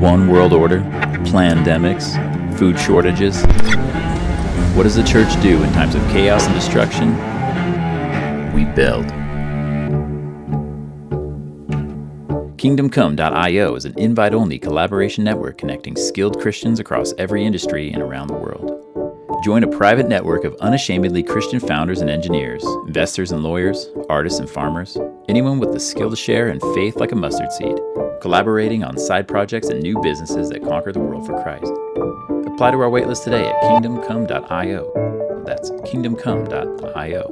One world order, plandemics, food shortages. What does the church do in times of chaos and destruction? We build. KingdomCome.io is an invite-only collaboration network connecting skilled Christians across every industry and around the world. Join a private network of unashamedly Christian founders and engineers, investors and lawyers, artists and farmers, anyone with the skill to share and faith like a mustard seed, collaborating on side projects and new businesses that conquer the world for Christ. Apply to our waitlist today at KingdomCome.io. That's KingdomCome.io.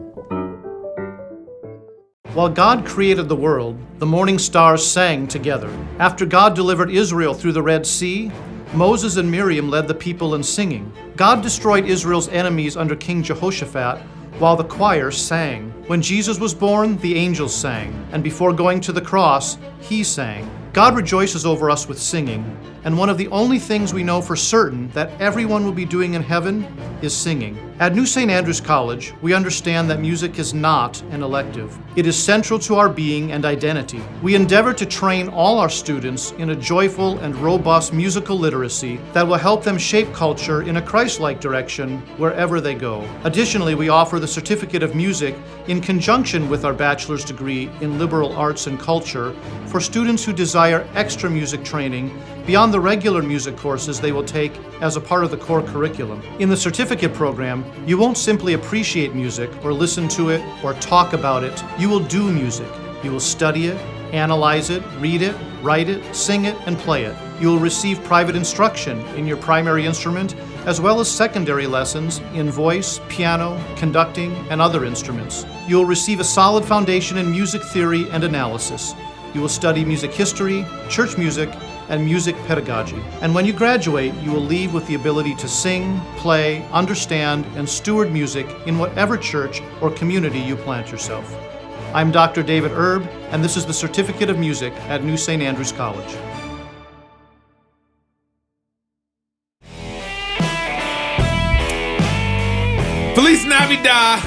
While God created the world, the morning stars sang together. After God delivered Israel through the Red Sea, Moses and Miriam led the people in singing. God destroyed Israel's enemies under King Jehoshaphat, while the choir sang. When Jesus was born, the angels sang, and before going to the cross, he sang. God rejoices over us with singing, and one of the only things we know for certain that everyone will be doing in heaven is singing. At New St. Andrews College, we understand that music is not an elective. It is central to our being and identity. We endeavor to train all our students in a joyful and robust musical literacy that will help them shape culture in a Christ-like direction wherever they go. Additionally, we offer the Certificate of Music in conjunction with our bachelor's degree in liberal arts and culture for students who desire extra music training beyond the regular music courses they will take as a part of the core curriculum. In the certificate program, you won't simply appreciate music or listen to it or talk about it. You will do music. You will study it, analyze it, read it, write it, sing it, and play it. You will receive private instruction in your primary instrument as well as secondary lessons in voice, piano, conducting, and other instruments. You will receive a solid foundation in music theory and analysis. You will study music history, church music, and music pedagogy. And when you graduate, you will leave with the ability to sing, play, understand, and steward music in whatever church or community you plant yourself. I'm Dr. David Erb, and this is the Certificate of Music at New St. Andrews College. Feliz Navidad!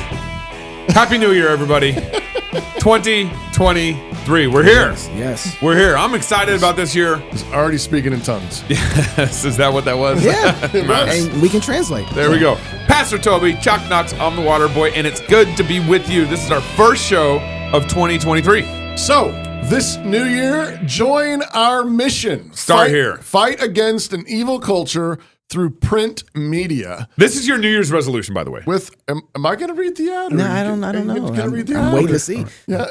Happy New Year, everybody. 2023. We're here. Yes. We're here. I'm excited about this year. He's already speaking in tongues. Yes. Is that what that was? Yeah. Nice. And we can translate. There we go. Pastor Toby, Chalk Knox, I'm the Water Boy, and it's good to be with you. This is our first show of 2023. So, this new year, join our mission. Start here. Fight against an evil culture through print media. This is your New Year's resolution, by the way. Am I going to read the ad? No, I don't know. I'm waiting to see. Yeah.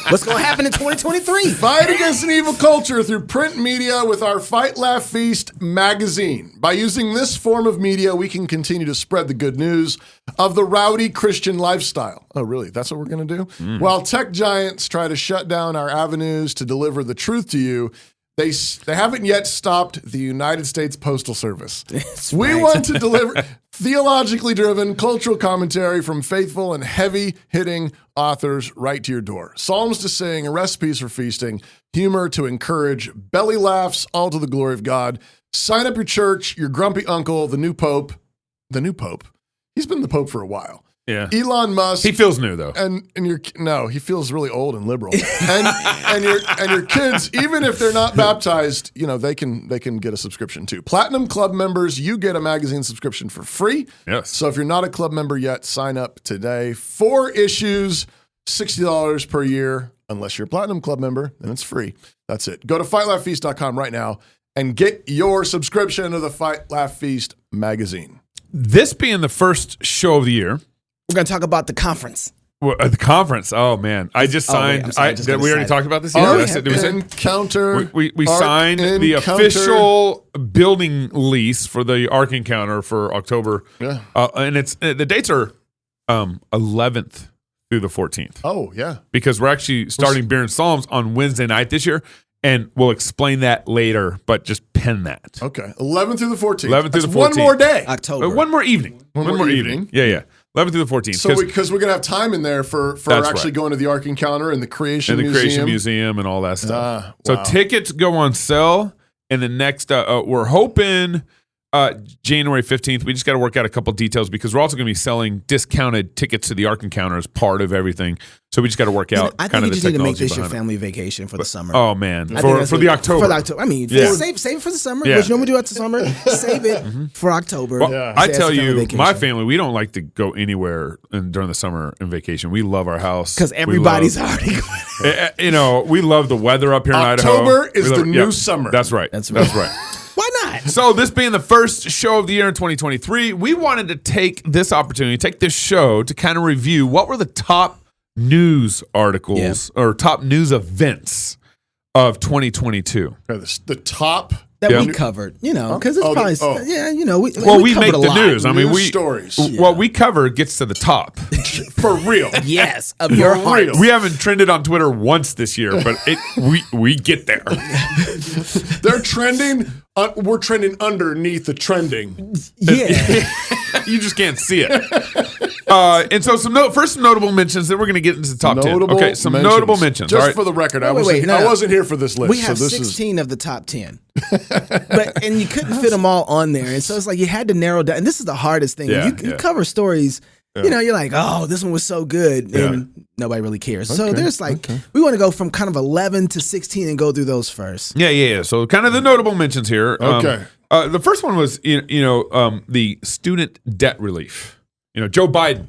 What's going to happen in 2023? Fight against an evil culture through print media with our Fight, Laugh, Feast magazine. By using this form of media, we can continue to spread the good news of the rowdy Christian lifestyle. Oh, really? That's what we're going to do? While tech giants try to shut down our avenues to deliver the truth to you, They haven't yet stopped the United States Postal Service. We want to deliver theologically driven cultural commentary from faithful and heavy-hitting authors right to your door. Psalms to sing, recipes for feasting, humor to encourage, belly laughs, all to the glory of God. Sign up your church, your grumpy uncle, the new pope. The new pope? He's been the pope for a while. Yeah. Elon Musk. He feels new though. He feels really old and liberal. and your kids, even if they're not baptized, they can get a subscription too. Platinum Club members, you get a magazine subscription for free. Yes. So if you're not a club member yet, sign up today. 4 issues, $60 per year. Unless you're a Platinum Club member, then it's free. That's it. Go to fightlaughfeast.com right now and get your subscription to the Fight Laugh Feast magazine. This being the first show of the year, We're going to talk about the conference. Well, the conference. Oh man, I just signed. We already talked about this. Encounter. We signed the official building lease for the Ark Encounter for October. Yeah, and it's the dates are 11th through the 14th. Oh yeah, because we're actually starting Beer and Psalms on Wednesday night this year. And we'll explain that later, but just pen that. Okay, 11th through the 14th. 11th through the 14th. One more day. October. One more evening. One more evening. Yeah. 11th through the 14th. So because we're going to have time in there for actually going to the Ark Encounter and the Creation Museum. And the Creation Museum and all that stuff. Wow. So tickets go on sale. And the next, we're hoping January 15th. We just got to work out a couple details because we're also going to be selling discounted tickets to the Ark Encounter as part of everything. So we just got to work out I kind think of you the just need to make technology this your behind it. family vacation for the summer. Oh man, I think for that's the October. For the October. I mean, Yeah. save it for the summer. Yeah. What you normally do after summer, save it for October. Well, I Say tell it's a family you, vacation. my family, we don't like to go anywhere during the summer and vacation. We love our house because everybody's already going. You know, we love the weather up here in Idaho. October is We love- the new summer. That's right. That's right. That's right. Why not? So this being the first show of the year in 2023, we wanted to take this opportunity, take this show to kind of review what were the top news articles or top news events of 2022. The top. That Yeah. we covered, because it's probably, we We covered make a the lot. news. I mean, News we stories. What we cover gets to the top. For real. Yes, of your For heart. real. We haven't trended on Twitter once this year, but we get there. They're trending. We're trending underneath the trending. Yeah. You just can't see it. And so some notable mentions. Then we're going to get into the top 10. Okay, some notable mentions. Just all right? for the record, I Wait, wasn't here for this list. We have so this 16 of the top 10, and you couldn't fit them all on there, and so it's like you had to narrow down. And this is the hardest thing. Yeah, You cover stories. You're like, oh, this one was so good, and Yeah. nobody really cares. So there's we want to go from kind of 11 to 16 and go through those first. Yeah. So kind of the notable mentions here. Okay. The first one was the student debt relief. Joe Biden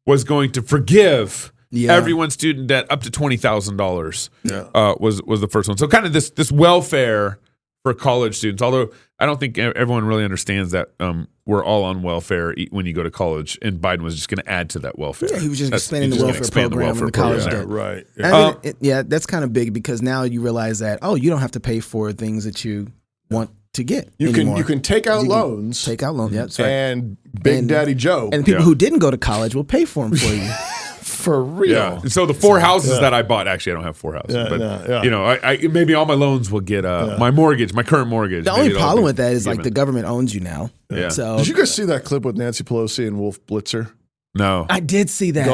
was going to forgive everyone's student debt up to $20,000. Was the first one. So kind of this welfare for college students. Although I don't think everyone really understands that we're all on welfare when you go to college, and Biden was just going to add to that welfare. Yeah, he was just expanding he's the just welfare gonna expand program and the college program. debt. right. I mean, that's kind of big because now you realize that you don't have to pay for things that you want to get. You anymore. can take out You can loans. take out loans. Yeah, that's right. And Big Daddy Joe. And people who didn't go to college will pay for them for you. for real. Yeah. So the four houses that I bought, actually, I don't have four houses, but I maybe all my loans will get my mortgage, my current mortgage. The maybe only it'll problem be with that is given. the government owns you now. Yeah. So Did you guys see that clip with Nancy Pelosi and Wolf Blitzer? No. I did see that.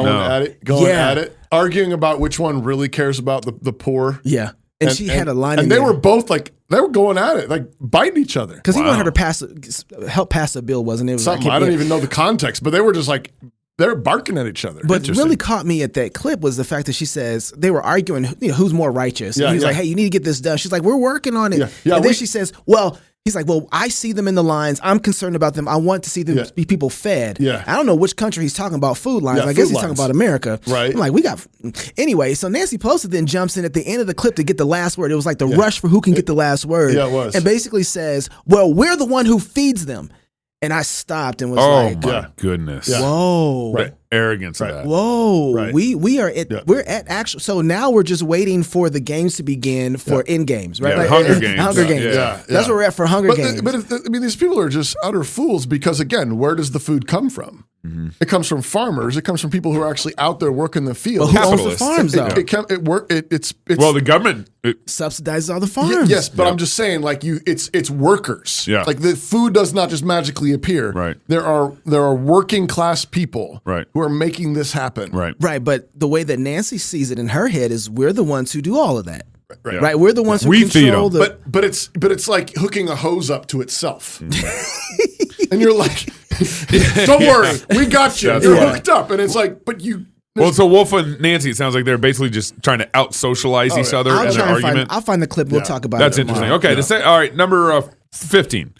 Going at it, arguing about which one really cares about the poor. Yeah. And she had a line in and they there. were both they were going at it, like biting each other. Because he wanted her to help pass a bill, wasn't it? It was Something I don't even know the context, but they were just like they were barking at each other. But what really caught me at that clip was the fact that she says they were arguing who's more righteous. And he was like, hey, you need to get this done. She's like, we're working on it. And then she says, he's like, well, I see them in the lines. I'm concerned about them. I want to see them be people fed. Yeah. I don't know which country he's talking about food lines. I guess he's talking about America. Right. I'm like, anyway, so Nancy Pelosi then jumps in at the end of the clip to get the last word. It was like the rush for who can get the last word. Yeah, it was. And basically says, well, we're the one who feeds them. And I stopped and was like, my goodness. whoa. The arrogance of that. Whoa, Right. we are at we're at actual. So now we're just waiting for the games to begin for end games, right? Yeah, Hunger Games. Hunger Games. Yeah. That's where we're at for Hunger Games. But these people are just utter fools because again, where does the food come from? Mm-hmm. It comes from farmers. It comes from people who are actually out there working the field. But who owns the Capitalists. farms though? It's Well, the government. Subsidizes all the farms. yes, but I'm just saying, like it's workers. Yeah. Like the food does not just magically appear. Right. There are working class people. Right. Who are making this happen. Right. Right, but the way that Nancy sees it in her head is we're the ones who do all of that. Right. Right, we're the ones who We feed control 'em. the. But it's like hooking a hose up to itself. Mm. And you're like, don't worry, we got you. That's You're right. hooked up. And it's like, but you. Well, so Wolf and Nancy, it sounds like they're basically just trying to out-socialize each other in their argument. I'll find the clip. We'll talk about That's it. interesting. tomorrow. Okay, all right, number 15.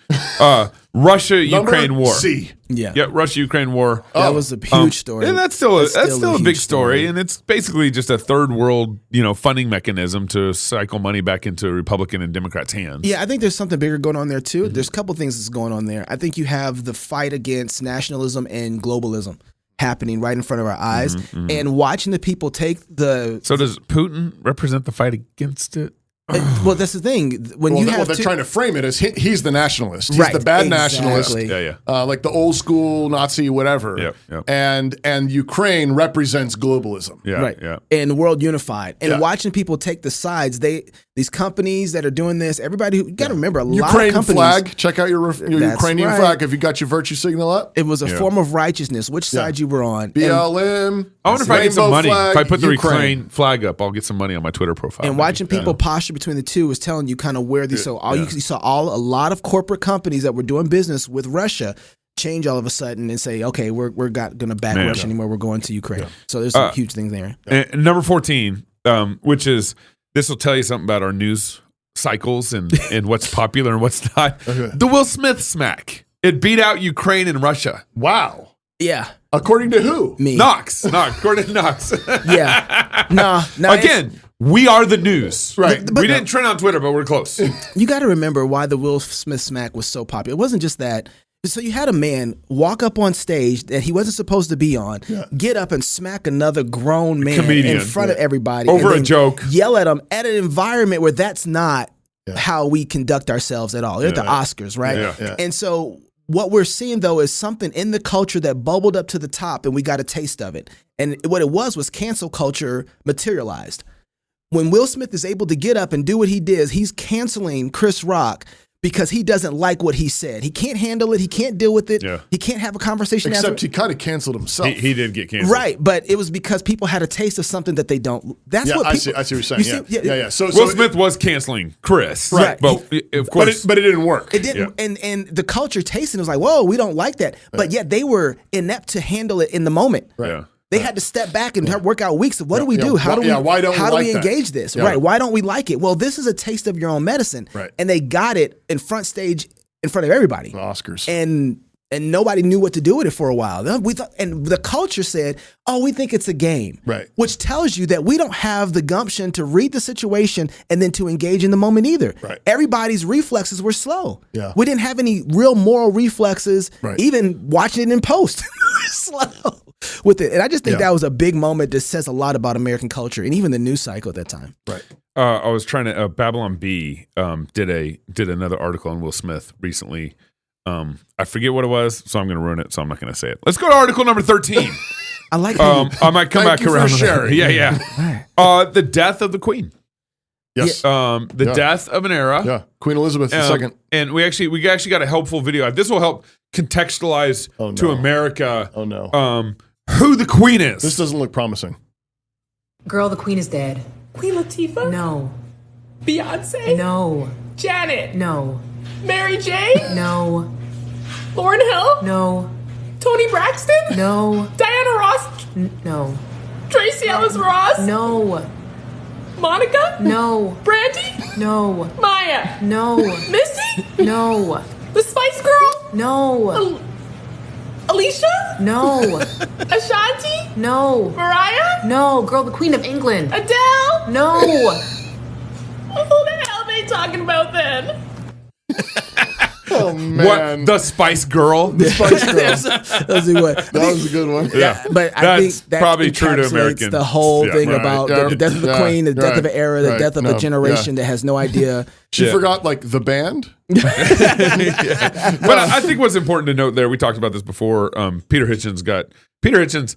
Russia-Ukraine war. C. Yeah. Russia-Ukraine war. That was a huge story. And that's still a huge big story, and it's basically just a third world, funding mechanism to cycle money back into Republican and Democrats' hands. Yeah, I think there's something bigger going on there too. There's a couple things that's going on there. I think you have the fight against nationalism and globalism happening right in front of our eyes, and watching the people take the. So does Putin represent the fight against it? Well, that's the thing. When you have they're trying to frame it as he's the nationalist. He's Right, the bad exactly. nationalist. Yeah. Like the old school Nazi, whatever. Yep. And Ukraine represents globalism. Yeah, right, yeah. and the world unified, and Yeah. watching people take the sides, these companies that are doing this, everybody, you got to remember, a lot Ukraine of companies. flag. Check out your Ukrainian right. flag. Have you got your virtue signal up? It was a form of righteousness, which side you were on. BLM. I wonder if I get some money. Flag, if I put the Ukraine. Ukraine flag up, I'll get some money on my Twitter profile. And watching people posture between the two was telling you kind of where these. So you saw a lot of corporate companies that were doing business with Russia change all of a sudden and say, okay, we're not going to back Russia anymore. We're going to Ukraine. Yeah. So there's some huge things there. And number 14, which is, this will tell you something about our news cycles and what's popular and what's not. Okay. The Will Smith smack. It beat out Ukraine and Russia. Wow. Yeah. According to who? Me. Knox. According to Knox. Yeah. No. Again, we are the news. Right. But we didn't trend on Twitter, but we're close. You got to remember why the Will Smith smack was so popular. It wasn't just that. So you had a man walk up on stage that he wasn't supposed to be on, get up and smack another grown man comedian in front of everybody. Over a joke. Yell at him at an environment where that's not how we conduct ourselves at all. They're the Oscars, right? Yeah. And so what we're seeing, though, is something in the culture that bubbled up to the top and we got a taste of it. And what it was cancel culture materialized. When Will Smith is able to get up and do what he did, he's canceling Chris Rock because he doesn't like what he said. He can't handle it. He can't deal with it. Yeah. He can't have a conversation. Except he kind of canceled himself. He did get canceled. Right, but it was because people had a taste of something that they don't. That's what people, I see what you're saying. Yeah. So Will Smith was canceling Chris. Right. But of course. But it didn't work. It didn't. And the culture tasting was like, whoa, we don't like that. But yet they were inept to handle it in the moment. Right. Yeah. They had to step back and work out weeks of what do we do? How do we engage this? Yeah. Right. Why don't we like it? Well, this is a taste of your own medicine. Right. And they got it in front stage in front of everybody. The Oscars. And nobody knew what to do with it for a while. And the culture said, oh, we think it's a game. Right. Which tells you that we don't have the gumption to read the situation and then to engage in the moment either. Right. Everybody's reflexes were slow. Yeah. We didn't have any real moral reflexes, even watching it in post. Slow with it. And I just think that was a big moment that says a lot about American culture and even the news cycle at that time. Right. I was trying to Babylon Bee did another article on Will Smith recently. I forget what it was, so I'm going to ruin it. So I'm not going to say it. Let's go to article number 13. I like. I might come back around. For sharing. Yeah. The death of the Queen. Yes. The death of an era. Yeah. Queen Elizabeth II. And we actually got a helpful video. This will help contextualize to America. Oh no. Who the Queen is. This doesn't look promising. Girl, the Queen is dead. Queen Latifah? No. Beyonce? No. Janet? No. Mary J? No. Lauryn Hill? No. Toni Braxton? No. Diana Ross? No. Tracy Ellis Ross? No. Monica? No. Brandy? No. Maya? No. Missy? No. The Spice Girl? No. Alicia? No. Ashanti? No. Mariah? No. Girl, the Queen of England. Adele? No. Who the hell are they talking about then? Oh man. What? The Spice Girl? The Spice Girl. That was a good one. Yeah. But I think that probably true to encapsulates American. the whole thing about the death of the Queen, the death of an era, the death of a generation that has no idea. She forgot like the band. But I think what's important to note there, we talked about this before. Peter Hitchens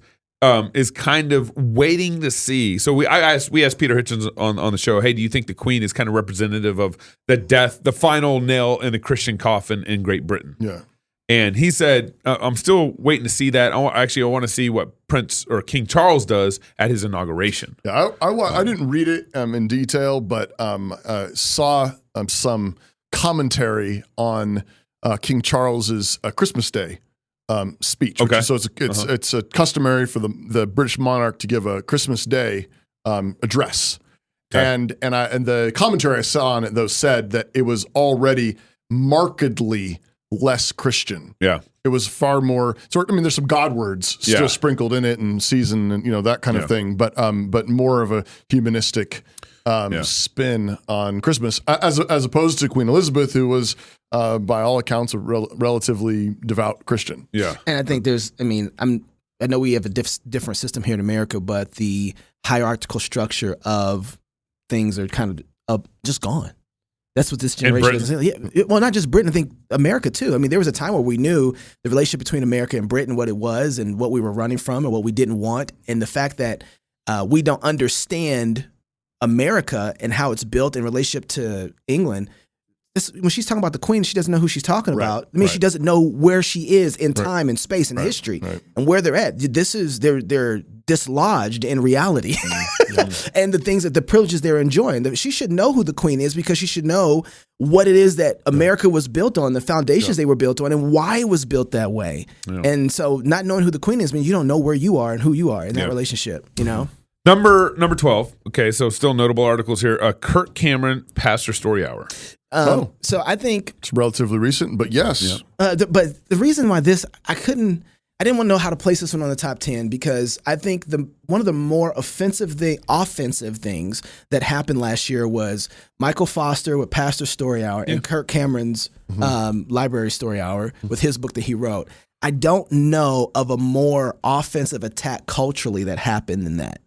is kind of waiting to see. So we asked Peter Hitchens on the show, hey, do you think the Queen is kind of representative of the final nail in the Christian coffin in Great Britain? Yeah. And he said, I'm still waiting to see that. I want to see what Prince or King Charles does at his inauguration. Yeah, I didn't read it in detail, but saw some commentary on King Charles's Christmas Day speech. Okay. So it's customary for the British monarch to give a Christmas Day address. Okay. And the commentary I saw on it though said that it was already markedly less Christian. Yeah. It was far more there's some God words still sprinkled in it and season and that kind of thing, but more of a humanistic spin on Christmas as opposed to Queen Elizabeth, who was by all accounts a relatively devout Christian. Yeah. And I think I know we have a different system here in America, but the hierarchical structure of things are kind of just gone. That's what this generation doesn't say. Yeah, well, not just Britain. I think America too. I mean, there was a time where we knew the relationship between America and Britain, what it was, and what we were running from, and what we didn't want, and the fact that we don't understand America and how it's built in relationship to England. When she's talking about the Queen, she doesn't know who she's talking about. I mean, she doesn't know where she is in time and space and history and where they're at. They're dislodged in reality, and the things that the privileges they're enjoying. She should know who the Queen is because she should know what it is that America was built on, the foundations they were built on, and why it was built that way. Yeah. And so, not knowing who the Queen is means you don't know where you are and who you are in that relationship. You know. Number 12. Okay, so still notable articles here. Kirk Cameron Pastor Story Hour. So I think it's relatively recent, but yes. But the reason why I didn't want to know how to place this one on the top 10 because I think one of the more offensive things that happened last year was Michael Foster with Pastor Story Hour and Kirk Cameron's Library Story Hour with his book that he wrote. I don't know of a more offensive attack culturally that happened than that.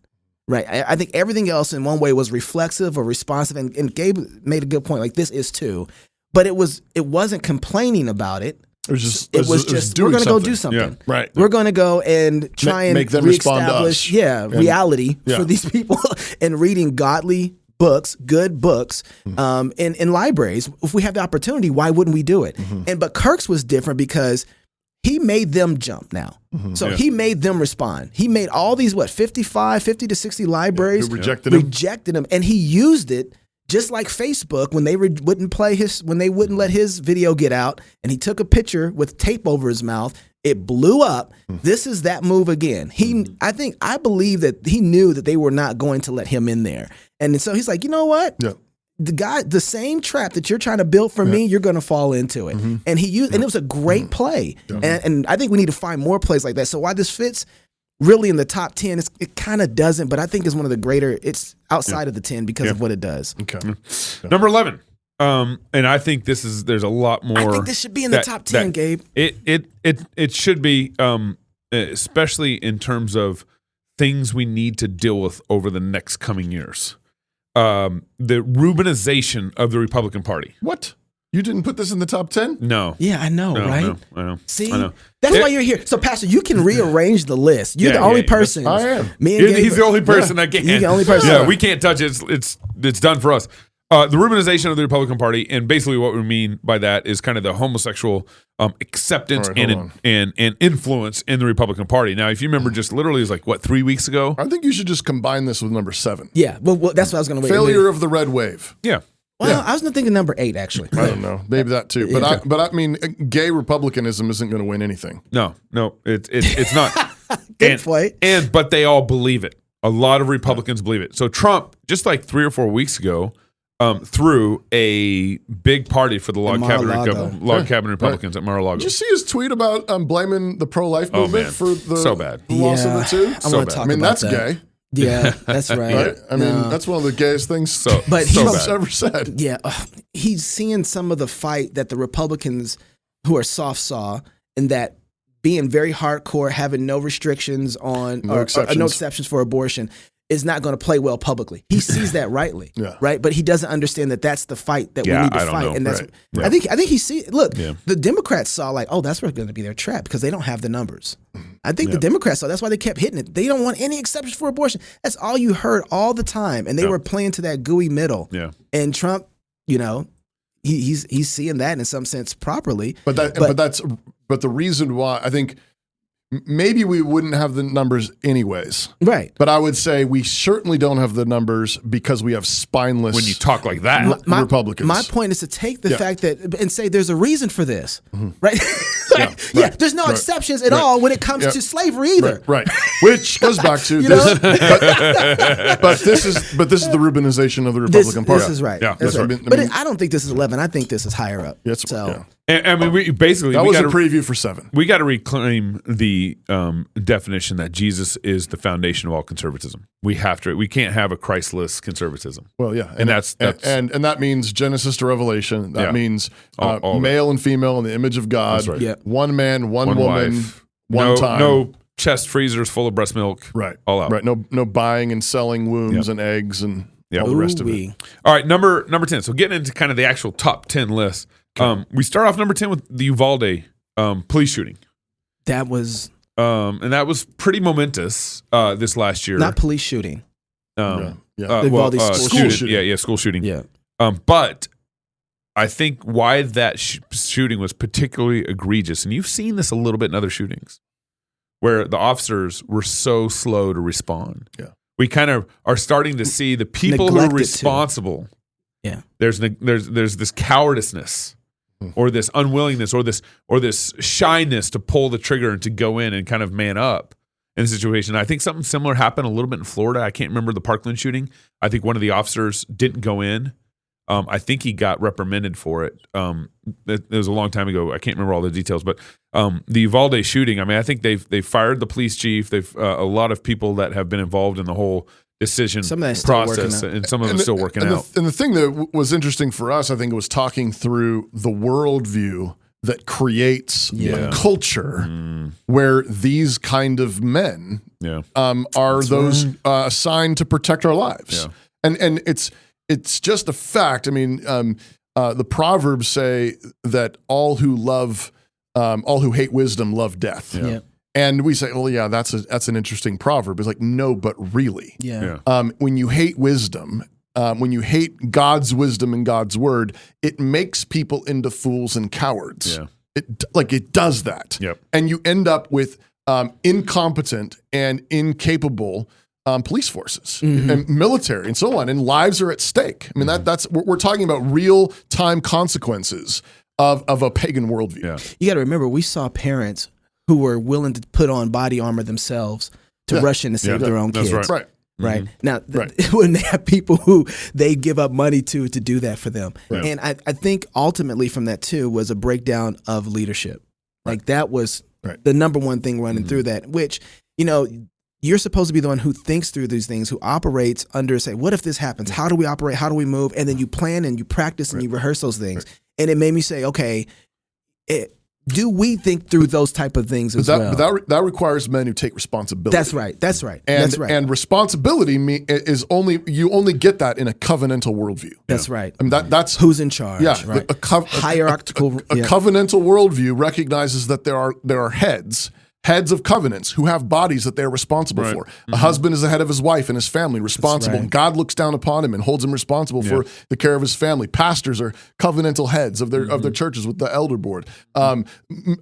Right. I think everything else in one way was reflexive or responsive. And Gabe made a good point. Like, this is too. But it wasn't complaining about it. It was just we're going to go do something. Yeah, right. We're going to go and try and make them respond to us. Reality for these people and reading godly books, good books, in libraries. If we have the opportunity, why wouldn't we do it? But Kirk's was different because he made them jump now. So he made them respond. He made all these, 50 to 60 libraries. Who rejected him. And he used it just like Facebook when they wouldn't let his video get out and he took a picture with tape over his mouth. It blew up. This is that move again. I believe that he knew that they were not going to let him in there. And so he's like, you know what? Yeah. The same trap that you're trying to build for me, you're going to fall into it. And he used, and it was a great play. And I think we need to find more plays like that. So why this fits really in the top 10, it kind of doesn't, but I think it's one of the greater, it's outside of the 10 because of what it does. Okay. Number 11. And I think there's a lot more. I think this should be in the top 10, Gabe. It should be, especially in terms of things we need to deal with over the next coming years. The Rubenization of the Republican Party. What? You didn't put this in the top 10? No. Yeah, I know, right? No, I know. See? I know. That's why you're here. So, Pastor, you can rearrange the list. You're the only person. I am. Me and Gabe, he's the only person that can. You're the only person. Yeah, we can't touch it. It's done for us. The Rubenization of the Republican Party, and basically what we mean by that is kind of the homosexual acceptance and influence in the Republican Party. Now, if you remember, just literally it was 3 weeks ago? I think you should just combine this with number 7. Yeah, well that's what I was going to wait. Failure of the red wave. Yeah. Well, I was thinking number 8, actually. I don't know. Maybe that too. But I mean, gay republicanism isn't going to win anything. No, it's not. Good point. But they all believe it. A lot of Republicans believe it. So Trump, just 3 or 4 weeks ago, threw a big party for the log cabin Republicans at Mar-a-Lago. Did you see his tweet about blaming the pro-life movement for the loss of the two? I want to talk about that's gay. Yeah, that's right. I mean, that's one of the gayest things Trump's ever said. Yeah, he's seeing some of the fight that the Republicans who are soft saw, and that being very hardcore, having no restrictions on no exceptions for abortion is not going to play well publicly. He sees that rightly, right? But he doesn't understand that that's the fight that we need to fight. And that's I think he sees. Look, the Democrats saw that's going to be their trap because they don't have the numbers. I think the Democrats saw that's why they kept hitting it. They don't want any exceptions for abortion. That's all you heard all the time, and they were playing to that gooey middle. Yeah. And Trump, he's seeing that in some sense properly. But the reason why I think. Maybe we wouldn't have the numbers anyways. Right. But I would say we certainly don't have the numbers because we have spineless when you talk like that. Republicans. My point is to take the fact that and say there's a reason for this. Right? There's no exceptions at all when it comes to slavery either. Right. Which goes back to this. But this is the Rubenization of the Republican Party. This is right. Yeah. That's right. But I don't think this is 11. I think this is higher up. And, I mean, that was a preview for 7. We got to reclaim the definition that Jesus is the foundation of all conservatism. We can't have a Christless conservatism. Well, yeah, and that means Genesis to Revelation. That means all male and female in the image of God. That's right. Yeah. One man, one woman, wife. one time. No chest freezers full of breast milk. Right. All out. Right. No buying and selling wombs and eggs and all the rest of it. All right, number 10. So getting into kind of the actual top 10 list. We start off number 10 with the Uvalde police shooting. That was and that was pretty momentous this last year. Not police shooting. Yeah. Uvalde school shooting. School shooting. Yeah. But I think why that shooting was particularly egregious, and you've seen this a little bit in other shootings, where the officers were so slow to respond. Yeah. We kind of are starting to see the people who are responsible. Yeah. There's this cowardice or this unwillingness or this shyness to pull the trigger and to go in and kind of man up in the situation. I think something similar happened a little bit in Florida. I can't remember the Parkland shooting. I think one of the officers didn't go in. I think he got reprimanded for it. It was a long time ago. I can't remember all the details, but the Uvalde shooting. I mean, I think they've fired the police chief. They've a lot of people that have been involved in the whole decision process, and some of them still working out. And the thing that was interesting for us, I think, was talking through the worldview that creates a culture where these kind of men are those assigned to protect our lives. Yeah. And it's just a fact. I mean, the Proverbs say that all who hate wisdom love death. Yeah. And we say, well, yeah, that's an interesting proverb. It's like, no, but really. Yeah. When you hate wisdom, when you hate God's wisdom and God's word, it makes people into fools and cowards. Yeah. It does that. Yep. And you end up with incompetent and incapable police forces and military and so on, and lives are at stake. I mean, we're talking about real time consequences of a pagan worldview. Yeah. You got to remember, we saw parents who were willing to put on body armor themselves to rush in to save their own kids. That's right. Right. Now, when they have people who they give up money to do that for them. Right. And I think ultimately from that too was a breakdown of leadership. Like that was the number one thing running through that, which, you're supposed to be the one who thinks through these things, who operates under, say, what if this happens? How do we operate? How do we move? And then you plan and you practice and you rehearse those things. And it made me say, okay, do we think through those type of things as well? But that requires men who take responsibility. That's right. And responsibility is you only get that in a covenantal worldview. That's right. I mean, that's who's in charge. Yeah, right. Hierarchical. A covenantal worldview recognizes that there are heads of covenants who have bodies that they're responsible for. A husband is the head of his wife and his family, responsible. And God looks down upon him and holds him responsible for the care of his family. Pastors are covenantal heads of their churches with the elder board.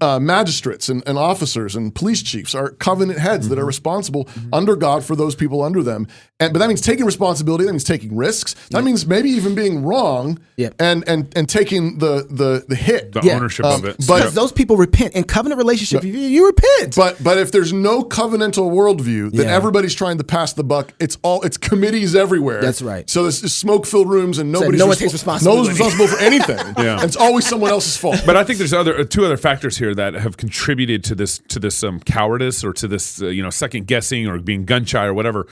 Magistrates and officers and police chiefs are covenant heads that are responsible under God for those people under them. But that means taking responsibility. That means taking risks. That means maybe even being wrong and taking the hit. The ownership of it. But those people repent. In covenant relationship, you repent. But if there's no covenantal worldview, then everybody's trying to pass the buck. It's committees everywhere. That's right. So there's smoke-filled rooms and no one takes responsibility. No one's responsible for anything. And it's always someone else's fault. But I think there's two other factors here that have contributed to this cowardice or to this second guessing or being gun shy or whatever.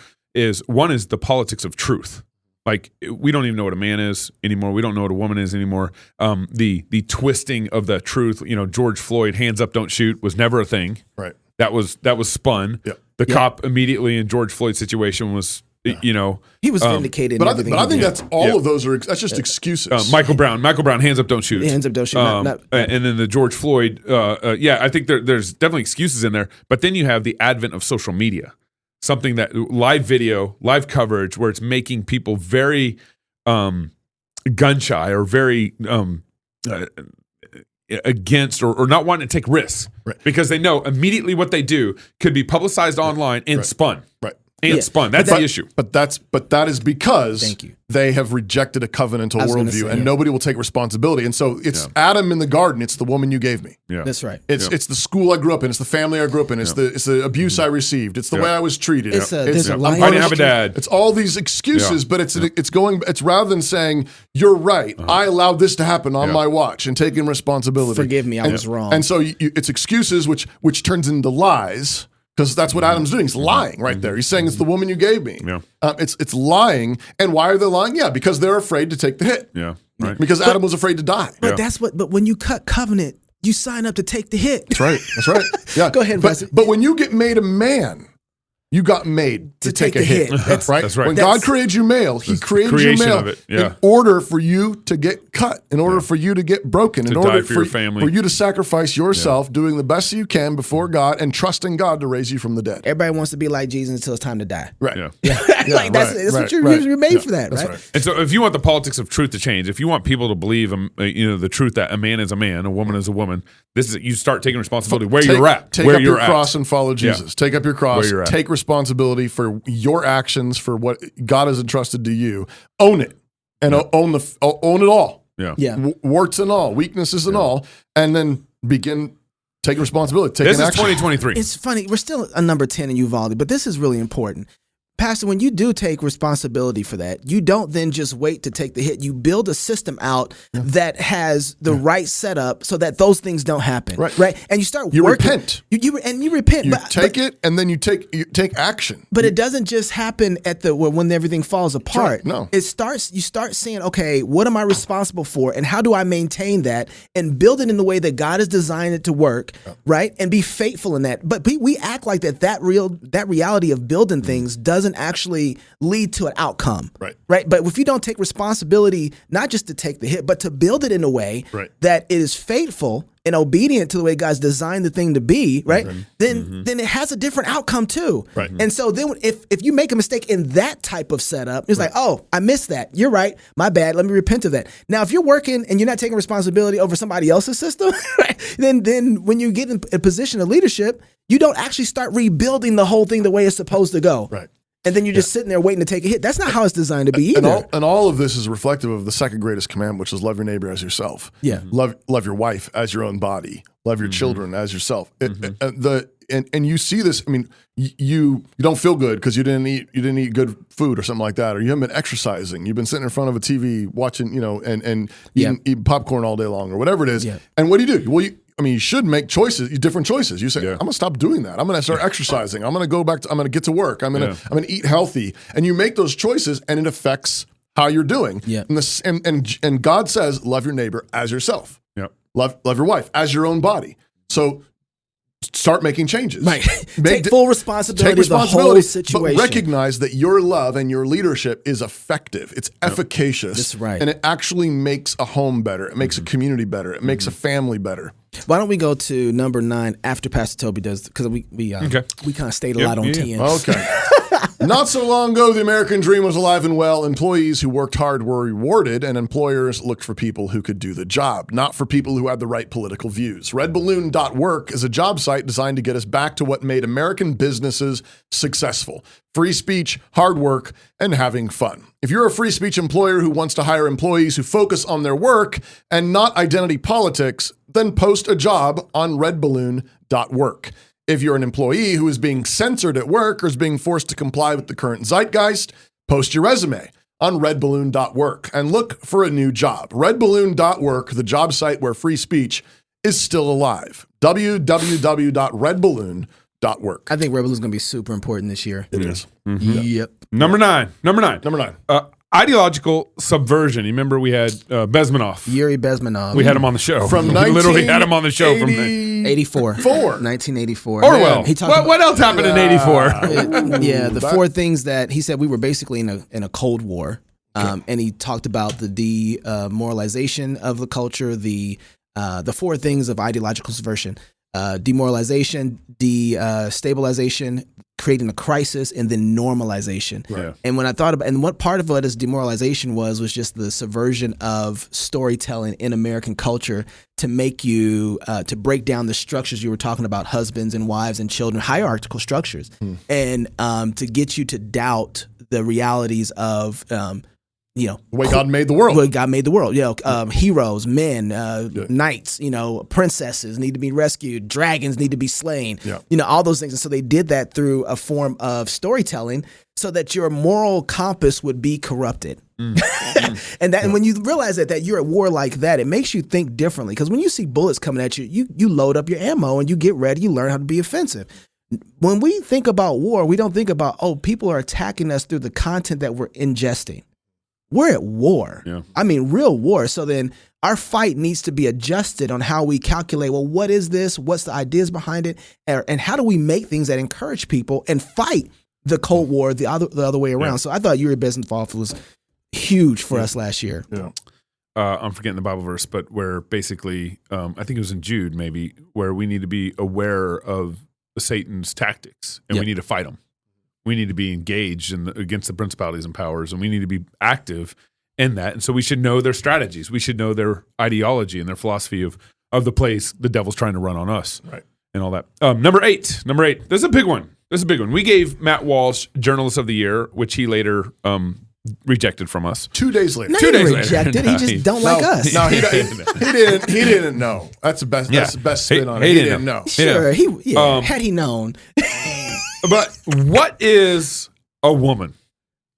One is the politics of truth. Like, we don't even know what a man is anymore. We don't know what a woman is anymore. The twisting of the truth. George Floyd, hands up, don't shoot, was never a thing. Right. That was spun. Yep. The cop immediately in George Floyd's situation was, he was vindicated. But I think that's all of those that's just excuses. Michael Brown, hands up, don't shoot. Hands up, don't shoot. And then the George Floyd, I think there's definitely excuses in there. But then you have the advent of social media. Something that live video, live coverage, where it's making people very gun shy or very against or not wanting to take risks, because they know immediately what they do could be publicized online and spun. Right. And spun. That's the issue. But that is because they have rejected a covenantal worldview, and nobody will take responsibility. And so it's Adam in the garden. It's the woman you gave me. Yeah. That's right. It's the school I grew up in. It's the family I grew up in. It's the abuse I received. It's the way I was treated. I didn't have a dad. It's all these excuses, but it's rather than saying you're right. I allowed this to happen on my watch and taking responsibility. Forgive me, I was wrong. And so it's excuses which turns into lies. Because that's what Adam's doing. He's lying right there. He's saying it's the woman you gave me. Yeah. It's lying. And why are they lying? Yeah, because they're afraid to take the hit. Yeah. Right. Because Adam was afraid to die. But when you cut covenant, you sign up to take the hit. That's right. Yeah. Go ahead, but when you get made a man, You got made to take a hit. That's right. That's right. When God created you male, He created you male in order for you to get cut, in order for you to get broken, in order for your family, for you to sacrifice yourself, doing the best you can before God and trusting God to raise you from the dead. Everybody wants to be like Jesus until it's time to die. Right. Yeah. Like that's what you're made for that, right? And so if you want the politics of truth to change, if you want people to believe, the truth that a man is a man, a woman is a woman, you start taking responsibility where you're at. Take up your cross and follow Jesus. Take up your cross. Take responsibility for your actions, for what God has entrusted to you. Own it, and own it all. Yeah. Warts and all, weaknesses and all, and then begin taking responsibility. This is action. 2023. It's funny. We're still a number 10 in Uvalde, but this is really important. Pastor, when you do take responsibility for that, you don't then just wait to take the hit. You build a system out that has the right setup so that those things don't happen. Right. And you start working. Repent. You repent. You take it, and then you take action. But it doesn't just happen at when everything falls apart. Right. No. You start saying, okay, what am I responsible for, and how do I maintain that, and build it in the way that God has designed it to work, right? And be faithful in that. But we act like that reality of building things doesn't actually lead to an outcome. Right. But if you don't take responsibility, not just to take the hit, but to build it in a way that it is faithful and obedient to the way God's designed the thing to be, right? Then it has a different outcome too. Right. And so then if you make a mistake in that type of setup, it's like, oh, I missed that. You're right. My bad. Let me repent of that. Now, if you're working and you're not taking responsibility over somebody else's system, then when you get in a position of leadership, you don't actually start rebuilding the whole thing the way it's supposed to go. Right. And then you're just sitting there waiting to take a hit. That's not how it's designed to be either. And all of this is reflective of the second greatest commandment, which is love your neighbor as yourself. Yeah. Love your wife as your own body. Love your children as yourself. And you see this. I mean, you don't feel good because you didn't eat good food or something like that, or you haven't been exercising. You've been sitting in front of a TV watching, and eating popcorn all day long or whatever it is. Yeah. And what do? Well, you should make different choices. You say, I'm gonna stop doing that. I'm gonna start exercising. I'm gonna go back I'm gonna get to work. I'm gonna eat healthy. And you make those choices, and it affects how you're doing. Yeah. And God says, love your neighbor as yourself. Yeah. Love your wife as your own body. So start making changes. Right. Take full responsibility of the whole situation. But recognize that your love and your leadership is effective. It's efficacious. That's right. And it actually makes a home better. It makes a community better. It makes a family better. Why don't we go to number 9 after Pastor Toby does, because we kind of stayed a lot on 10. Okay. Not so long ago, the American dream was alive and well. Employees who worked hard were rewarded, and employers looked for people who could do the job, not for people who had the right political views. Redballoon.work is a job site designed to get us back to what made American businesses successful: free speech, hard work, and having fun. If you're a free speech employer who wants to hire employees who focus on their work and not identity politics, then post a job on redballoon.work. If you're an employee who is being censored at work or is being forced to comply with the current zeitgeist, post your resume on redballoon.work and look for a new job. Redballoon.work, the job site where free speech is still alive. www.redballoon.work. I think Red Balloon's going to be super important this year. It is. Mm-hmm. Yep. Number nine. Number 9. Ideological subversion. You remember we had Bezmenov. Yuri Bezmenov. We had him on the show. From we literally had him on the show from 84. 1984. Orwell. He talked what else happened in 84? The 4 things that he said we were basically in a Cold War. And he talked about the demoralization of the culture, the 4 things of ideological subversion: demoralization, destabilization, creating a crisis, and then normalization. Right. And when I thought about, and what part of what his demoralization was just the subversion of storytelling in American culture to make you, to break down the structures you were talking about, husbands and wives and children, hierarchical structures, and to get you to doubt the realities of, the way God made the world. The way God made the world. Heroes, men, knights, princesses need to be rescued. Dragons need to be slain. Yeah. All those things. And so they did that through a form of storytelling so that your moral compass would be corrupted. And when you realize that you're at war like that, it makes you think differently. Because when you see bullets coming at you, you load up your ammo and you get ready. You learn how to be offensive. When we think about war, we don't think about, people are attacking us through the content that we're ingesting. we're at war. Yeah. I mean, real war. So then our fight needs to be adjusted on how we calculate, well, what is this? What's the ideas behind it? And how do we make things that encourage people and fight the Cold War the other way around? So I thought Yuri Bezmenov was huge for us last year. Yeah. I'm forgetting the Bible verse, but where basically, I think it was in Jude maybe, where we need to be aware of Satan's tactics and we need to fight them. We need to be engaged against the principalities and powers, and we need to be active in that. And so we should know their strategies. We should know their ideology and their philosophy of the place the devil's trying to run on us, right? And all that. Number eight. This is a big one. We gave Matt Walsh Journalist of the Year, which he later rejected from us. 2 days later. No, 2 he days rejected. later. He just don't like us. No, he didn't know. That's the best. That's the best spin on it. He didn't know. Sure, had he known. But what is a woman?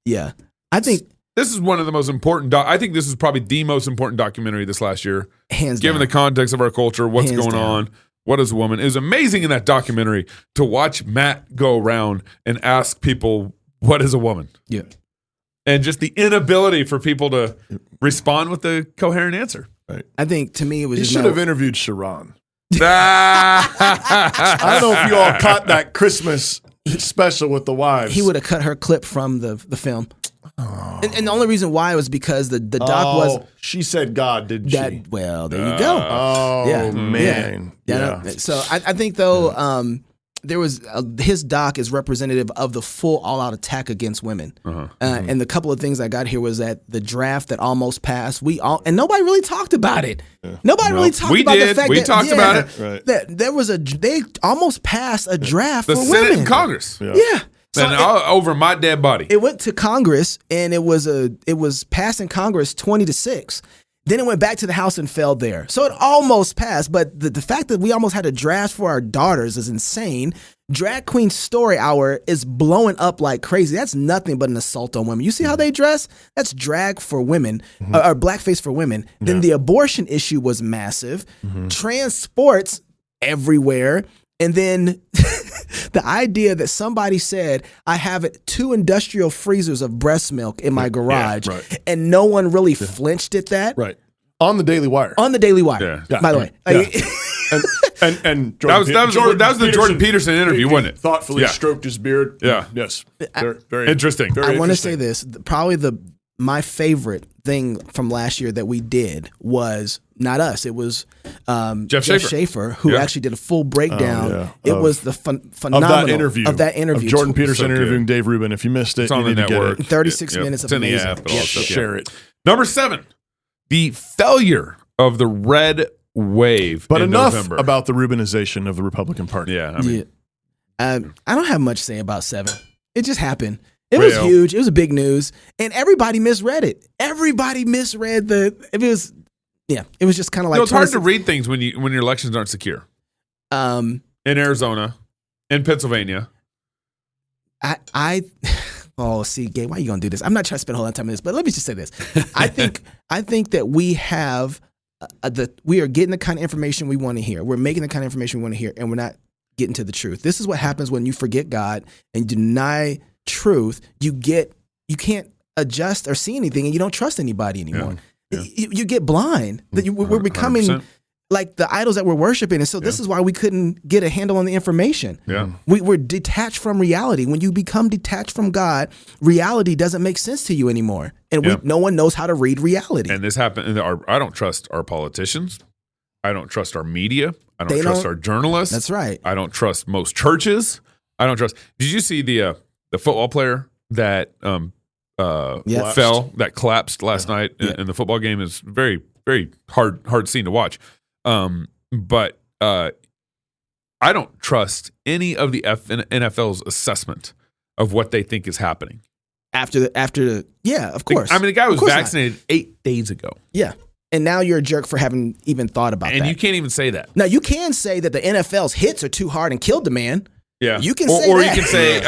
Yeah, I think this is one of the most important. I think this is probably the most important documentary this last year. Hands given down. the context of our culture, what's Hands going down. on, what is a woman? It was amazing in that documentary to watch Matt go around and ask people, what is a woman? Yeah. And just the inability for people to respond with a coherent answer. Right. I think to me it was He just should have interviewed Sharon. I I don't know if you all caught that Christmas special with the wives. he would have cut her clip from the film. And the only reason why was because the doc was She said God, didn't that. she? Well, there you go. Oh Yeah. man. Yeah. So I think though there was his doc is representative of the full all-out attack against women. And the couple of things I got here was that the draft that almost passed, and nobody really talked about it. Nobody really talked about the fact we talked about it. Right. that there was they almost passed a draft The for Senate women. and Congress. Yeah. So And over my dead body. it went to Congress, and it was passed in Congress 20-6. Then it went back to the House and fell there. So it almost passed, but the fact that we almost had a draft for our daughters is insane. Drag Queen Story Hour is blowing up like crazy. That's nothing but an assault on women. You see how they dress? That's drag for women, or blackface for women. Then the abortion issue was massive. Trans sports everywhere. And then the idea that somebody said, I have 2 industrial freezers of breast milk in my garage, and no one really flinched at that. Right. On the Daily Wire. On the Daily Wire, by the way. And that was the Jordan Peterson interview, wasn't it? Thoughtfully stroked his beard. Yeah. Yes. Very Interesting. Very I want to interesting. say this. Probably my favorite thing from last year that we did was not us. It was Jeff Schaefer, who actually did a full breakdown. It was the phenomenal of that interview. Of Jordan Peterson interviewing Dave Rubin. If you missed it, It's on you the need to network. get it. 36 minutes of It's in the amazing. app and all that stuff, Share it. Number 7, the failure of the red wave But in enough November. about the Rubinization of the Republican Party. Yeah, I mean, I don't have much to say about 7. It just happened. It was Well. huge. It was a big news, and everybody misread it. Everybody misread it was just kind of like it's hard to read things when your elections aren't secure. In Arizona, in Pennsylvania. Oh, see, Gabe, why are you gonna do this? I'm not trying to spend a whole lot of time on this, but let me just say this. I think that we have we are getting the kind of information we want to hear. We're making the kind of information we want to hear, and we're not getting to the truth. This is what happens when you forget God and deny truth. You can't adjust or see anything, and you don't trust anybody anymore. Yeah. You get blind. We're becoming 100%. like the idols that we're worshiping. And so this is why we couldn't get a handle on the information. Yeah. We're detached from reality. When you become detached from God, reality doesn't make sense to you anymore. And no one knows how to read reality. And this happened. I don't trust our politicians. I don't trust our media. I don't trust our journalists. That's right. I don't trust most churches. I don't trust. Did you see the football player that that collapsed last night in the football game? Is very, very hard scene to watch. But I don't trust any of the NFL's assessment of what they think is happening. After of course. I mean, the guy was vaccinated 8 days ago. Yeah. And now you're a jerk for having even thought about that. And you can't even say that. Now, you can say that the NFL's hits are too hard and killed the man. Yeah, You can or say or that. you can say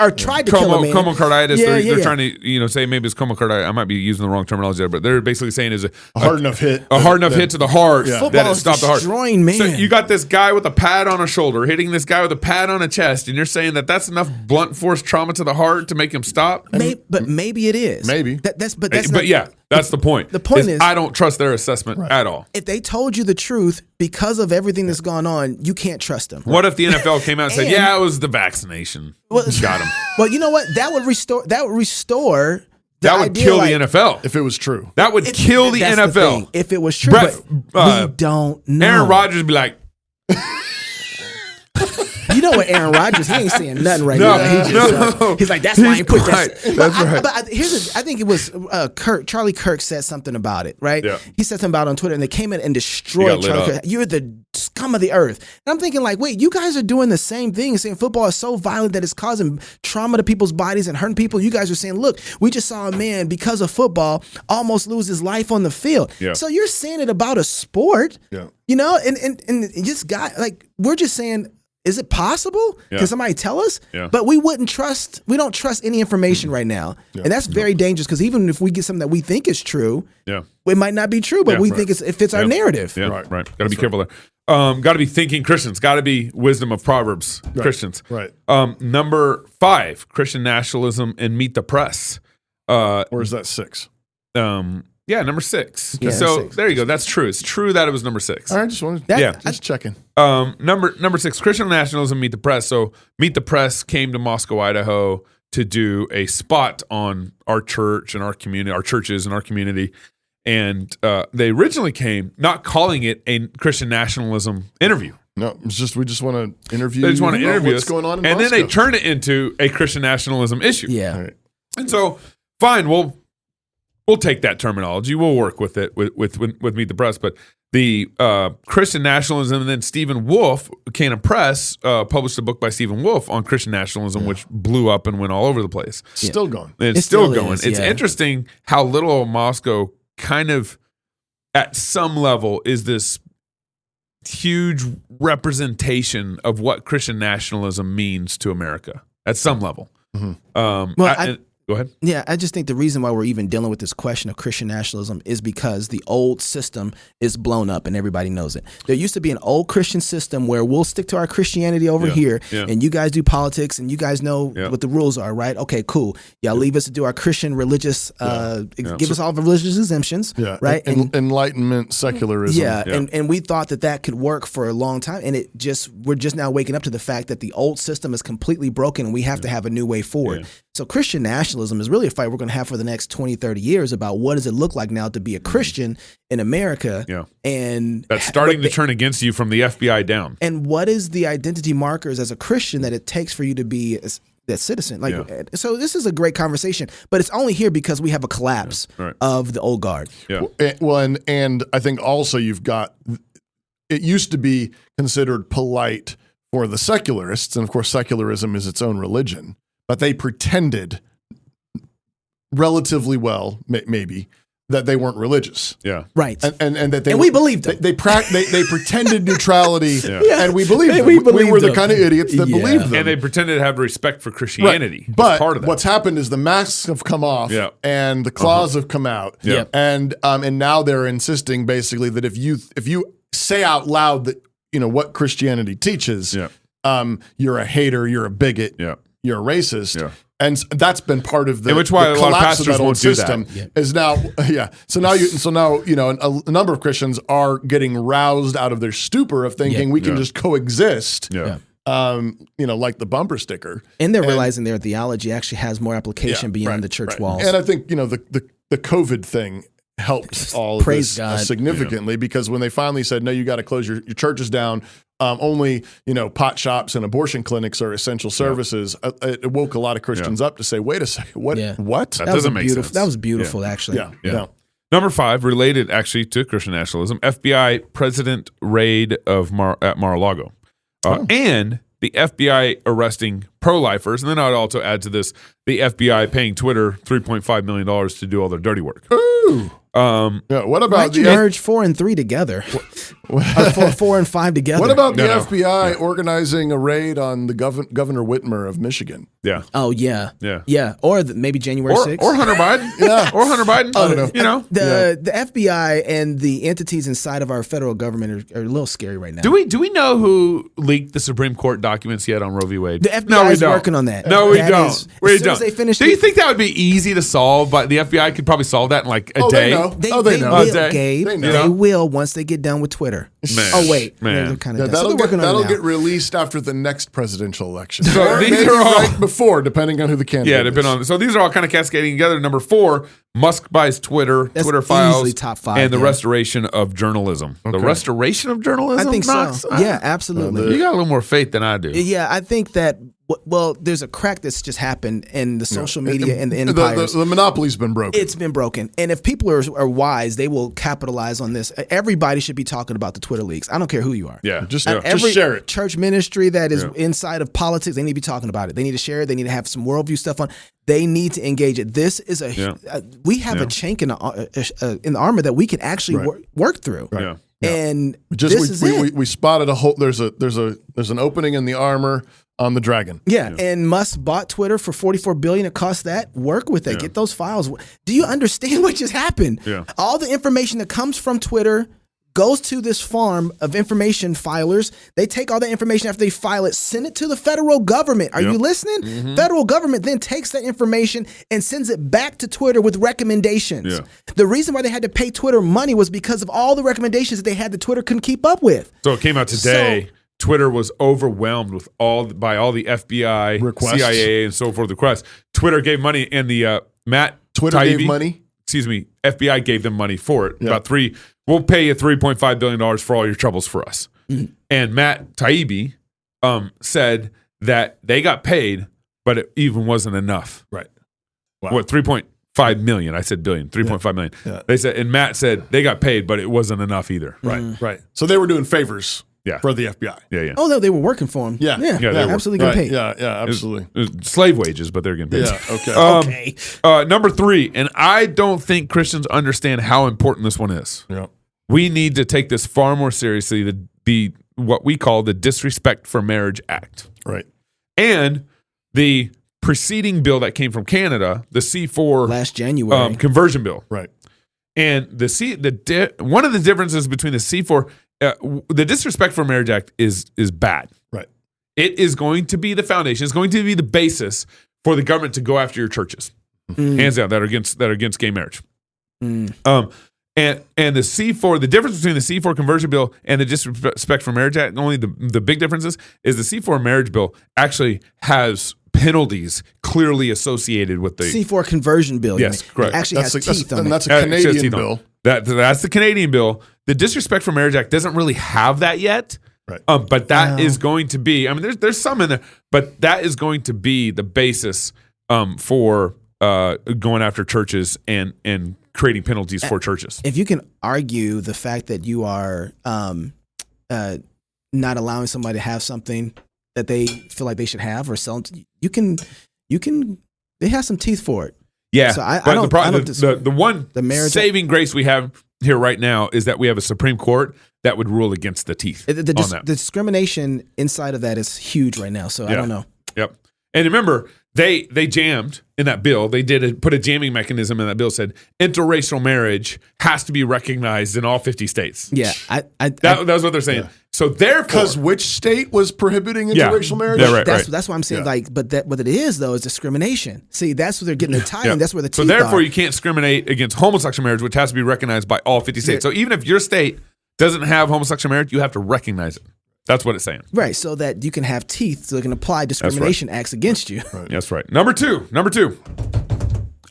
or tried to kill a man. Comocarditis. Yeah, they're yeah. trying to say maybe it's comocarditis. I might be using the wrong terminology there, but they're basically saying is a hard enough hit. A hard enough hit to the heart that Football it is stopped the heart. destroying man. So you got this guy with a pad on a shoulder hitting this guy with a pad on a chest, and you're saying that that's enough blunt force trauma to the heart to make him stop? But maybe it is. Maybe. That's that's the point. The point is I don't trust their assessment at all. if they told you the truth because of everything that's gone on, you can't trust them. What if the NFL came out and said, And- "Yeah, it was the vaccination, got him." Well, you know what? That would restore. The That would idea, kill like, the NFL. If it was true. That would kill the that's NFL. thing, if it was true, Brett, but we don't know. Aaron Rodgers would be like, You know what, Aaron Rodgers? He ain't saying nothing right No, now. He's like, that's why I ain't put that. He's right. That's right. But I think it was Charlie Kirk said something about it, right? Yeah. He said something about it on Twitter, and they came in and He destroyed got lit Charlie up. Kirk. You're the scum of the earth. And I'm thinking, like, wait, you guys are doing the same thing, saying football is so violent that it's causing trauma to people's bodies and hurting people. You guys are saying, look, we just saw a man, because of football, almost lose his life on the field. Yeah. So you're saying it about a sport, Yeah. you know, and just we're just saying, is it possible? Yeah. Can somebody tell us? Yeah. But we don't trust any information right now. And that's very dangerous, because even if we get something that we think is true, yeah. it might not be true, but Yeah, we right. think it fits our Yeah. narrative. Yeah, right. Got to be careful there. Got to be thinking Christians. Got to be wisdom of Proverbs Christians. Right. Number 5, Christian nationalism and meet the press. Or is that 6? Yeah, number 6. Yeah, so 6. there you go. That's true. It's true that it was number 6. All right, just wanted just checking. Number 6, Christian nationalism, meet the press. So Meet the Press came to Moscow, Idaho to do a spot on our church and our community, our churches and our community. And they originally came not calling it a Christian nationalism interview. No, it's just we just want to interview. They just want to interview what's us. going on in and Moscow. then they turn it into a Christian nationalism issue. Yeah. All right. And so, fine, we'll take that terminology. We'll work with it with Meet the Press. But the Christian nationalism, and then Stephen Wolfe, Canon Press, published a book by Stephen Wolfe on Christian nationalism, which blew up and went all over the place. Still going. And It it's still still going. is, It's yeah. interesting how little Moscow kind of, at some level, is this huge representation of what Christian nationalism means to America at some level. Go ahead. Yeah, I just think the reason why we're even dealing with this question of Christian nationalism is because the old system is blown up and everybody knows it. There used to be an old Christian system where we'll stick to our Christianity over here, and you guys do politics, and you guys know what the rules are, right? Okay, cool. Y'all leave us to do our Christian religious, give us all the religious exemptions, right? And Enlightenment, secularism. And we thought that could work for a long time, and we're just now waking up to the fact that the old system is completely broken, and we have to have a new way forward. So Christian nationalism is really a fight we're going to have for the next 20, 30 years about what does it look like now to be a Christian in America. Yeah. And that's starting to turn against you from the FBI down. And what is the identity markers as a Christian that it takes for you to be that citizen? So this is a great conversation, but it's only here because we have a collapse of the old guard. Yeah. Well, and I think also you've got, it used to be considered polite for the secularists, and of course secularism is its own religion, but they pretended relatively well, maybe, that they weren't religious. Yeah. Right. And that they we believed them. They pretended neutrality, and we believed them. We were the kind of idiots that believed them. And they pretended to have respect for Christianity. Right. But part of that. What's happened is the masks have come off, and the claws have come out, and now they're insisting basically that if you say out loud that what Christianity teaches, you're a hater, you're a bigot, you're a racist. Yeah. And that's been part of the, which why the a lot of collapse of pastors that old won't do system that. is now, So now a number of Christians are getting roused out of their stupor of thinking we can just coexist. Like the bumper sticker. And they're realizing their theology actually has more application beyond the church walls. And I think, the COVID thing helped all of Praise this God. Significantly because when they finally said, no, you got to close your churches down, only, pot shops and abortion clinics are essential services. It woke a lot of Christians up to say, wait a second, what? What? That doesn't make sense. That was beautiful, actually. Yeah. Number 5, related actually to Christian nationalism, FBI president raid at Mar-a-Lago. And the FBI arresting pro-lifers. And then I'd also add to this, the FBI paying Twitter $3.5 million to do all their dirty work. Ooh. What about Why'd you merge 4 and 3 together? 4 and 5 together. What about the FBI organizing a raid on the Governor Whitmer of Michigan? Yeah. Oh yeah. Or maybe January 6th. Or Hunter Biden. Or Hunter Biden. I don't know. The FBI and the entities inside of our federal government are a little scary right now. Do we know who leaked the Supreme Court documents yet on Roe v. Wade? The FBI is working on that. No, we don't. We As soon don't. as they finish Do you think that would be easy to solve? But the FBI could probably solve that in like a day. They know. They know. Will, Gabe. They will once they get done with Twitter. Man. Oh wait, Man. they're kind of that'll get released after the next presidential election. So or these maybe are all right before, depending on who the candidate is. So these are all kind of cascading together. Number 4, Musk buys Twitter, That's Twitter files, easily top 5, and the restoration of journalism. Okay. The restoration of journalism? I think Knox? so. Yeah, absolutely. You got a little more faith than I do. Yeah, I think that. Well, there's a crack that's just happened in the social media and the empires. The monopoly's been broken. It's been broken. And if people are wise, they will capitalize on this. Everybody should be talking about the Twitter leaks. I don't care who you are. Yeah. Just Every share it. Church ministry that is inside of politics, they need to be talking about it. They need to share it. They need to have some worldview stuff on. They need to engage it. This is we have a chink in the armor that we can actually work through. Right. Yeah. And we spotted a hole. There's an opening in the armor on the Dragon. Yeah, and Musk bought Twitter for $44 billion. It cost that. Work with that. Get those files. Do you understand what just happened? Yeah. All the information that comes from Twitter goes to this farm of information filers. They take all that information after they file it, send it to the federal government. Are you listening? Mm-hmm. Federal government then takes that information and sends it back to Twitter with recommendations. Yeah. The reason why they had to pay Twitter money was because of all the recommendations that they had that Twitter couldn't keep up with. So it came out today. Twitter was overwhelmed with all the FBI, requests. CIA, and so forth requests. Twitter gave money, and the Twitter Taibbi, gave money. Excuse me, FBI gave them money for it. About we'll pay you $3.5 billion for all your troubles for us. Mm-hmm. And Matt Taibbi said that they got paid, but it even wasn't enough. Right. Wow. What, 3.5 million? I said billion, 3.5 million. Yeah. They said, and Matt said they got paid, but it wasn't enough either. Right. So they were doing favors. For the FBI. Yeah. Oh, no, they were working for him. Yeah, absolutely getting paid. Yeah, absolutely. It was slave wages, but they're getting paid. Yeah, okay. Number 3, and I don't think Christians understand how important this one is. Yeah. We need to take this far more seriously, the what we call the Disrespect for Marriage Act. Right. And the preceding bill that came from Canada, the C4 last January conversion bill. Right. And one of the differences between the C4 the Disrespect for Marriage Act is bad. Right. It is going to be the foundation. It's going to be the basis for the government to go after your churches, hands down, that are against gay marriage. And the C4, the difference between the C4 conversion bill and the Disrespect for Marriage Act, only the big difference is the C4 marriage bill actually has penalties clearly associated with the C4 conversion bill. Yes, correct. It actually has teeth on it. And that's a Canadian bill. That's the Canadian bill. The Disrespect for Marriage Act doesn't really have that yet. Right. But that is going to be, I mean, there's some in there, but that is going to be the basis for going after churches and creating penalties for churches. If you can argue the fact that you are not allowing somebody to have something that they feel like they should have or sell, you can they have some teeth for it. Yeah, so the one saving grace we have here right now is that we have a Supreme Court that would rule against the teeth on that. The discrimination inside of that is huge right now, so I don't know. Yep. And remember, they jammed in that bill. They put a jamming mechanism in that bill, said interracial marriage has to be recognized in all 50 states. Yeah, that was what they're saying. Yeah. So therefore, because which state was prohibiting interracial marriage? Yeah, right. That's why I'm saying what it is though is discrimination. See, that's what they're getting their tie in. That's where the teeth So therefore, are. you can't discriminate against homosexual marriage, which has to be recognized by all 50 states. So even if your state doesn't have homosexual marriage, you have to recognize it. That's what it's saying. Right, so that you can have teeth so they can apply discrimination acts against you. Right. That's right. Number two.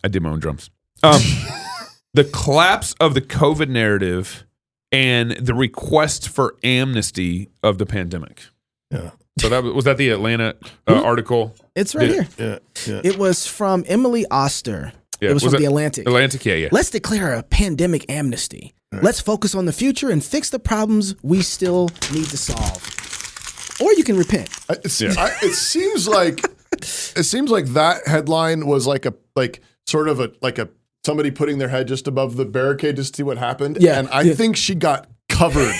I did my own drums. The collapse of the COVID narrative and the request for amnesty of the pandemic. Yeah. So was that the Atlanta article? It's right here. Yeah. It was from Emily Oster. Yeah. It was from The Atlantic. Atlantic, yeah. Let's declare a pandemic amnesty. Right. Let's focus on the future and fix the problems we still need to solve. Or you can repent. It seems like that headline was like a somebody putting their head just above the barricade to see what happened. Yeah, and I think she got covered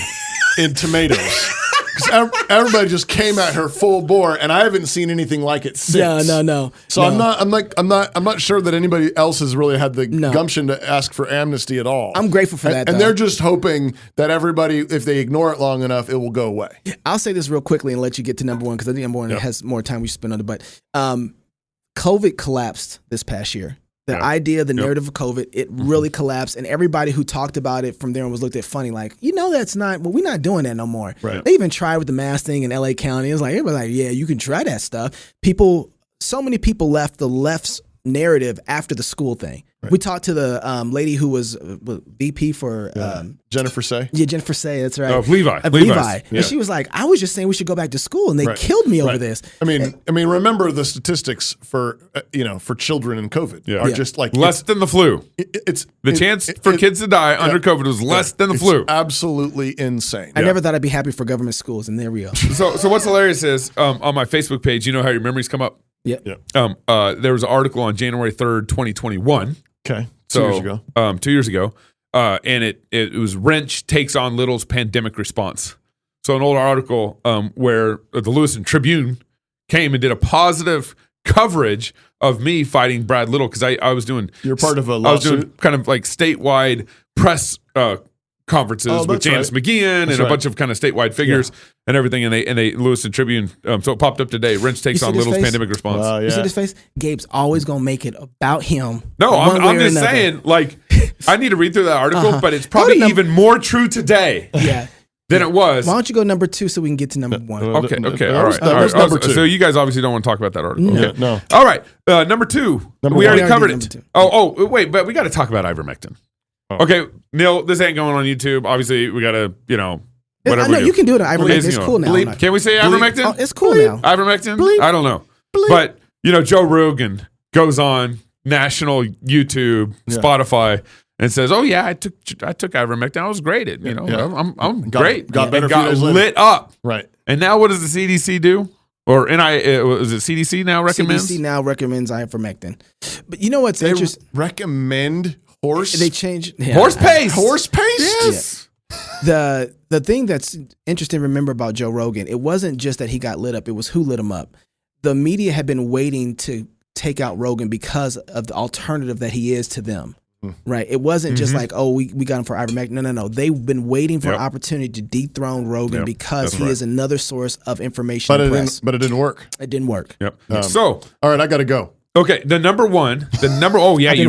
in tomatoes. Because everybody just came at her full bore, and I haven't seen anything like it since. No. So I'm not sure that anybody else has really had the gumption to ask for amnesty at all. I'm grateful for that. And they're just hoping that everybody, if they ignore it long enough, it will go away. I'll say this real quickly and let you get to number one, because I think number one has more time we spend on it. But COVID collapsed this past year. The idea, the narrative of COVID, it really collapsed. And everybody who talked about it from there was looked at funny, like, we're not doing that no more. Right. They even tried with the mask thing in LA County. It was like, everybody's like, yeah, you can try that stuff. So many people left the left's narrative after the school thing. Right. We talked to the lady who was VP for Jennifer Say. Yeah, Jennifer Say. That's right. Levi. Yeah. And she was like, I was just saying we should go back to school, and they killed me over this. I mean, remember the statistics for for children in COVID are just like less than the flu. It's the chance for kids to die under COVID was less than the flu. Absolutely insane. I never thought I'd be happy for government schools, and there we go. So what's hilarious is on my Facebook page, you know how your memories come up. Yeah. There was an article on January 3rd, 2021. Okay. 2 years ago. 2 years ago. And it was Wrench takes on Little's pandemic response. So an old article where the Lewiston Tribune came and did a positive coverage of me fighting Brad Little, because I was doing. You're part of a lawsuit. I was doing kind of like statewide press conferences with Janice McGeehan and a bunch of kind of statewide figures and everything, and they Lewiston Tribune. So it popped up today. Wrench takes on Little's pandemic response. You see this face? Gabe's always gonna make it about him. No, I'm just saying. Like, I need to read through that article, but it's probably even more true today. Than it was. Why don't you go number 2 so we can get to number 1? Okay, all right. Number 2. So you guys obviously don't want to talk about that article. Okay. No. All right, number 2. We already covered it. 2. Oh, wait, but we got to talk about ivermectin. Oh. Okay, Neil, this ain't going on YouTube. Obviously, we got to, whatever. I know you can do it. Ivermectin. It's cool now. Can we say ivermectin? Oh, it's cool now. Ivermectin? I don't know. But, Joe Rogan goes on national YouTube, Spotify, and says, "Oh yeah, I took ivermectin. I was great at I'm great. Got better. Got lit up. Right. And now what does the CDC do? Or is it CDC now recommends? CDC now recommends ivermectin. But you know what's interesting? Recommend horse. They change horse paste. Horse paste. Yes. The thing that's interesting to remember about Joe Rogan, it wasn't just that he got lit up; it was who lit him up. The media had been waiting to take out Rogan because of the alternative that he is to them. Right. It wasn't just like, we got him for ivermectin. No. They've been waiting for an opportunity to dethrone Rogan because he is another source of information. But it didn't work. It didn't work. Yep. All right, I got to go. Okay. You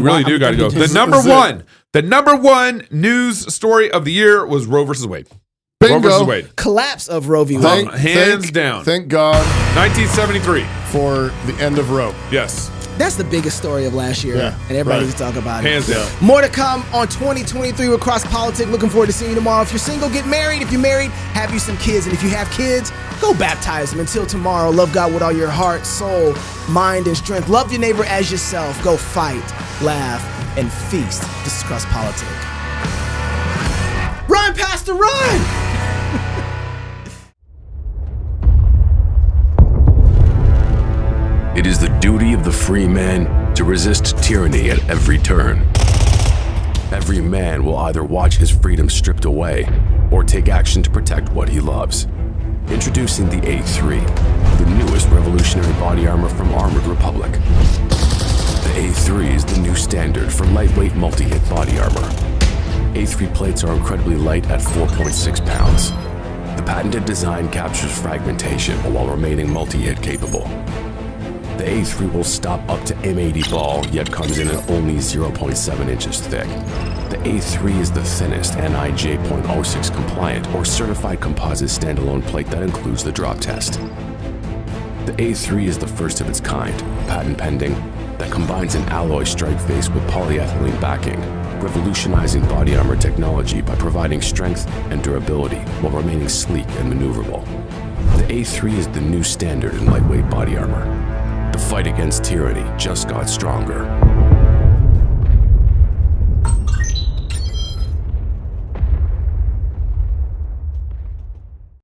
really do got to go. The number one news story of the year was Roe versus Wade. Bingo. Roe versus Wade. Collapse of Roe v. Wade. Hands down. Thank God. 1973. For the end of Roe. Yes. That's the biggest story of last year, and everybody needs to talk about it. Hands down. More to come on 2023 with CrossPolitic. Looking forward to seeing you tomorrow. If you're single, get married. If you're married, have you some kids. And if you have kids, go baptize them. Until tomorrow, love God with all your heart, soul, mind, and strength. Love your neighbor as yourself. Go fight, laugh, and feast. This is CrossPolitic. Run, Pastor, run! It is the duty of the free man to resist tyranny at every turn. Every man will either watch his freedom stripped away or take action to protect what he loves. Introducing the A3, the newest revolutionary body armor from Armored Republic. The A3 is the new standard for lightweight multi-hit body armor. A3 plates are incredibly light at 4.6 pounds. The patented design captures fragmentation while remaining multi-hit capable. The A3 will stop up to M80 ball, yet comes in at only 0.7 inches thick. The A3 is the thinnest NIJ .06 compliant or certified composite standalone plate that includes the drop test. The A3 is the first of its kind, patent pending, that combines an alloy strike face with polyethylene backing, revolutionizing body armor technology by providing strength and durability while remaining sleek and maneuverable. The A3 is the new standard in lightweight body armor. The fight against tyranny just got stronger.